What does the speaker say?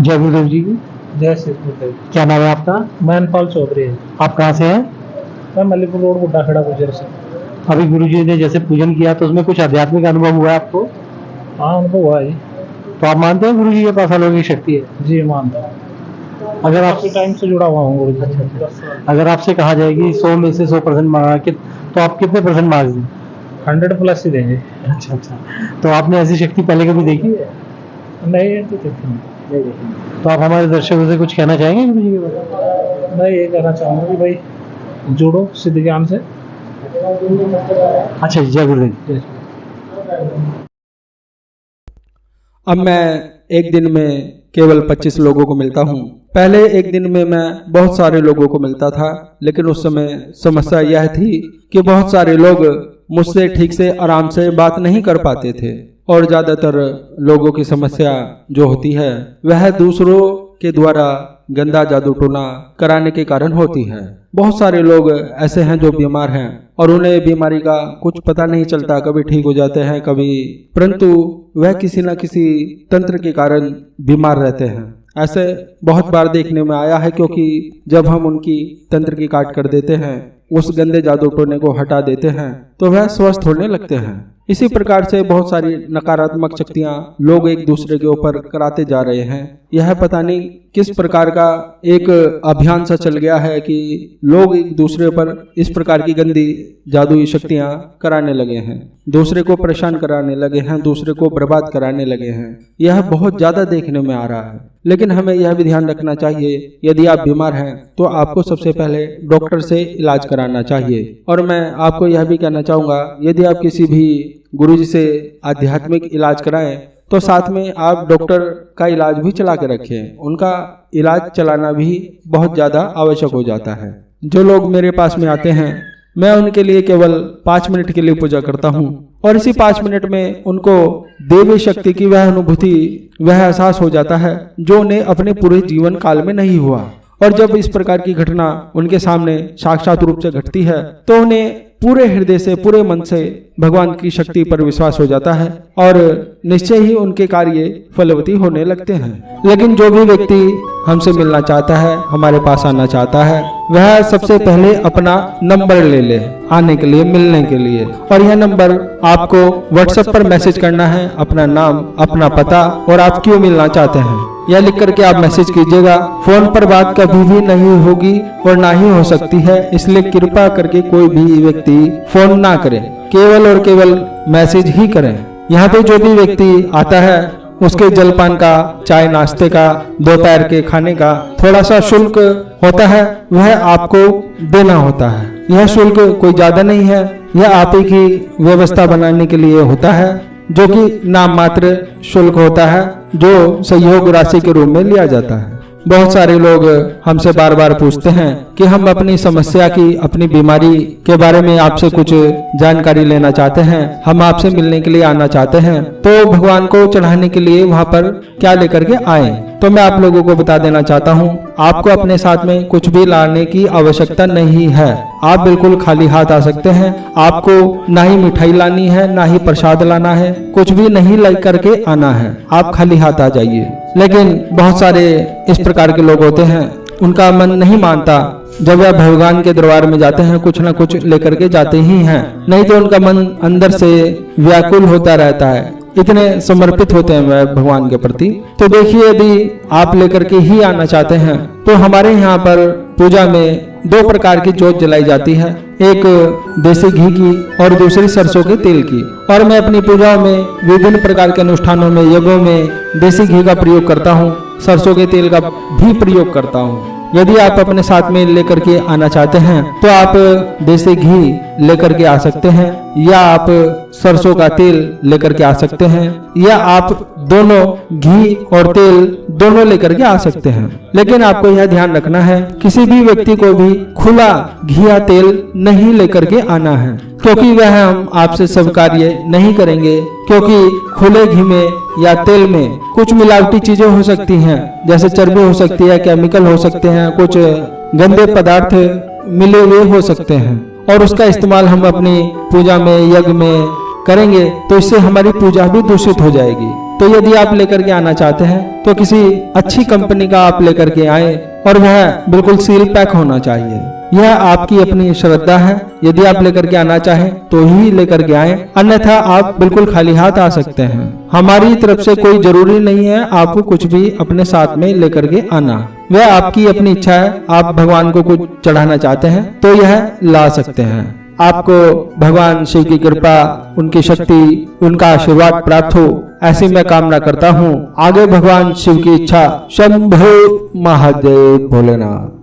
जय गुरुदेव जी। जय श्री गुरुदेव। क्या नाम है आपका? मैनपाल चौधरी है। आप कहाँ से हैं? मैं मल्लीपुर रोड बुड्ढा खड़ा गुजर से। अभी गुरुजी ने जैसे पूजन किया तो उसमें कुछ आध्यात्मिक अनुभव हुआ है आपको? हाँ, अनुभव हुआ है। तो आप मानते हैं गुरुजी के पास अलौकिक शक्ति है? जी मानता हूँ। अगर आप काफी टाइम से जुड़ा हुआ हूँ गुरु जी। अगर आपसे कहा जाएगी 100 में से 100% मांगा कि तो आप कितने परसेंट मार्क्स दें? 100+ ही देंगे। अच्छा। तो आपने ऐसी शक्ति पहले कभी देखी है? नहीं तो देखी नहीं। तो आप हमारे दर्शकों से कुछ कहना चाहेंगे गुरुजी के बारे में? मैं ये कहना चाहूँगा कि भाई जुड़ो सिद्ध ज्ञान से। अच्छा, जय गुरुदेव। अब मैं एक दिन में केवल 25 लोगों को मिलता हूँ। पहले एक दिन में मैं बहुत सारे लोगों को मिलता था, लेकिन उस समय समस्या यह थी कि बहुत सारे लोग मुझसे ठीक से आराम से बात नहीं कर पाते थे और ज्यादातर लोगों की समस्या जो होती है वह दूसरों के द्वारा गंदा जादू टोना कराने के कारण होती है। बहुत सारे लोग ऐसे हैं जो बीमार हैं और उन्हें बीमारी का कुछ पता नहीं चलता, कभी ठीक हो जाते हैं कभी, परंतु वह किसी न किसी तंत्र के कारण बीमार रहते हैं। ऐसे बहुत बार देखने में आया है, क्योंकि जब हम उनकी तंत्र की काट कर देते हैं, उस गंदे जादू टोने को हटा देते हैं, तो वह स्वस्थ होने लगते हैं। इसी प्रकार से बहुत सारी नकारात्मक शक्तियां लोग एक दूसरे के ऊपर कराते जा रहे हैं। यह पता नहीं किस प्रकार का एक अभियान सा चल गया है कि लोग एक दूसरे पर इस प्रकार की गंदी जादुई शक्तियां कराने लगे हैं, दूसरे को परेशान कराने लगे हैं, दूसरे को बर्बाद कराने लगे हैं। यह बहुत ज्यादा देखने में आ रहा है। लेकिन हमें यह भी ध्यान रखना चाहिए, यदि आप बीमार हैं तो आपको सबसे पहले डॉक्टर से इलाज कराना चाहिए। और मैं आपको यह भी कहना चाहूँगा, यदि आप किसी भी गुरुजी से आध्यात्मिक इलाज कराएं तो साथ में आप डॉक्टर का इलाज भी चला के रखें। उनका इलाज चलाना भी बहुत ज़्यादा आवश्यक हो जाता है। जो लोग मेरे पास में आते हैं, मैं उनके लिए केवल 5 मिनट के लिए पूजा करता हूँ और इसी 5 मिनट में उनको देवी शक्ति की वह अनुभूति, वह एहसास हो जाता है जो उन्हें अपने पूरे जीवन काल में नहीं हुआ। और जब इस प्रकार की घटना उनके सामने साक्षात रूप से घटती है तो उन्हें पूरे हृदय से, पूरे मन से भगवान की शक्ति पर विश्वास हो जाता है और निश्चय ही उनके कार्य फलवती होने लगते हैं। लेकिन जो भी व्यक्ति हमसे मिलना चाहता है, हमारे पास आना चाहता है, वह सबसे पहले अपना नंबर ले ले आने के लिए, मिलने के लिए। और यह नंबर आपको व्हाट्सएप पर मैसेज करना है, अपना नाम, अपना पता और आप क्यों मिलना चाहते हैं यह लिख करके आप मैसेज कीजिएगा। फोन पर बात कभी भी नहीं होगी और ना ही हो सकती है, इसलिए कृपा करके कोई भी व्यक्ति फोन ना करें, केवल और केवल मैसेज ही करें। यहाँ पे जो भी व्यक्ति आता है उसके जलपान का, चाय नाश्ते का, दोपहर के खाने का थोड़ा सा शुल्क होता है, वह आपको देना होता है। यह शुल्क कोई ज्यादा नहीं है, यह आप ही की व्यवस्था बनाने के लिए होता है, जो कि नाम मात्र शुल्क होता है, जो सहयोग राशि के रूप में लिया जाता है। बहुत सारे लोग हमसे बार बार पूछते हैं कि हम अपनी समस्या की, अपनी बीमारी के बारे में आपसे कुछ जानकारी लेना चाहते हैं, हम आपसे मिलने के लिए आना चाहते हैं, तो भगवान को चढ़ाने के लिए वहाँ पर क्या लेकर के आए। तो मैं आप लोगों को बता देना चाहता हूँ, आपको अपने साथ में कुछ भी लाने की आवश्यकता नहीं है। आप बिल्कुल खाली हाथ आ सकते हैं। आपको ना ही मिठाई लानी है, ना ही प्रसाद लाना है, कुछ भी नहीं ला करके आना है, आप खाली हाथ आ जाइए। लेकिन बहुत सारे इस प्रकार के लोग होते हैं, उनका मन नहीं मानता। जब वह भगवान के दरबार में जाते हैं कुछ न कुछ लेकर के जाते ही हैं, नहीं तो उनका मन अंदर से व्याकुल होता रहता है, इतने समर्पित होते हैं वह भगवान के प्रति। तो देखिए, यदि आप लेकर के ही आना चाहते हैं तो हमारे यहाँ पर पूजा में 2 प्रकार की जोत जलाई जाती है, एक देसी घी की और दूसरी सरसों के तेल की। और मैं अपनी पूजाओं में, विभिन्न प्रकार के अनुष्ठानों में, यज्ञों में देसी घी का प्रयोग करता हूँ, सरसों के तेल का भी प्रयोग करता हूँ। यदि आप अपने साथ में लेकर के आना चाहते हैं तो आप देसी घी लेकर के आ सकते हैं, या आप सरसों का तेल लेकर के आ सकते हैं, या आप दोनों घी और तेल दोनों लेकर के आ सकते हैं। लेकिन आपको यह ध्यान रखना है, किसी भी व्यक्ति को भी खुला घी या तेल नहीं लेकर के आना है, क्योंकि वह हम आपसे सब कार्य नहीं करेंगे। क्योंकि खुले घी में या तेल में कुछ मिलावटी चीजें हो सकती हैं, जैसे चर्बी हो सकती है, केमिकल हो सकते हैं, कुछ गंदे पदार्थ मिले हुए हो सकते हैं, और उसका इस्तेमाल हम अपनी पूजा में, यज्ञ में करेंगे तो इससे हमारी पूजा भी दूषित हो जाएगी। तो यदि आप लेकर के आना चाहते हैं तो किसी अच्छी कंपनी का आप लेकर के आए और वह बिल्कुल सील पैक होना चाहिए। यह आपकी अपनी श्रद्धा है, यदि आप लेकर के आना चाहें तो ही लेकर के आए, अन्यथा आप बिल्कुल खाली हाथ आ सकते हैं। हमारी तरफ से कोई जरूरी नहीं है आपको कुछ भी अपने साथ में लेकर के आना, वह आपकी अपनी इच्छा है। आप भगवान को कुछ चढ़ाना चाहते हैं तो यह ला सकते हैं। आपको भगवान शिव की कृपा, उनकी शक्ति, उनका आशीर्वाद प्राप्त हो, ऐसी मैं कामना करता हूँ। आगे भगवान शिव की इच्छा। शंभो महादेव भोलेनाथ।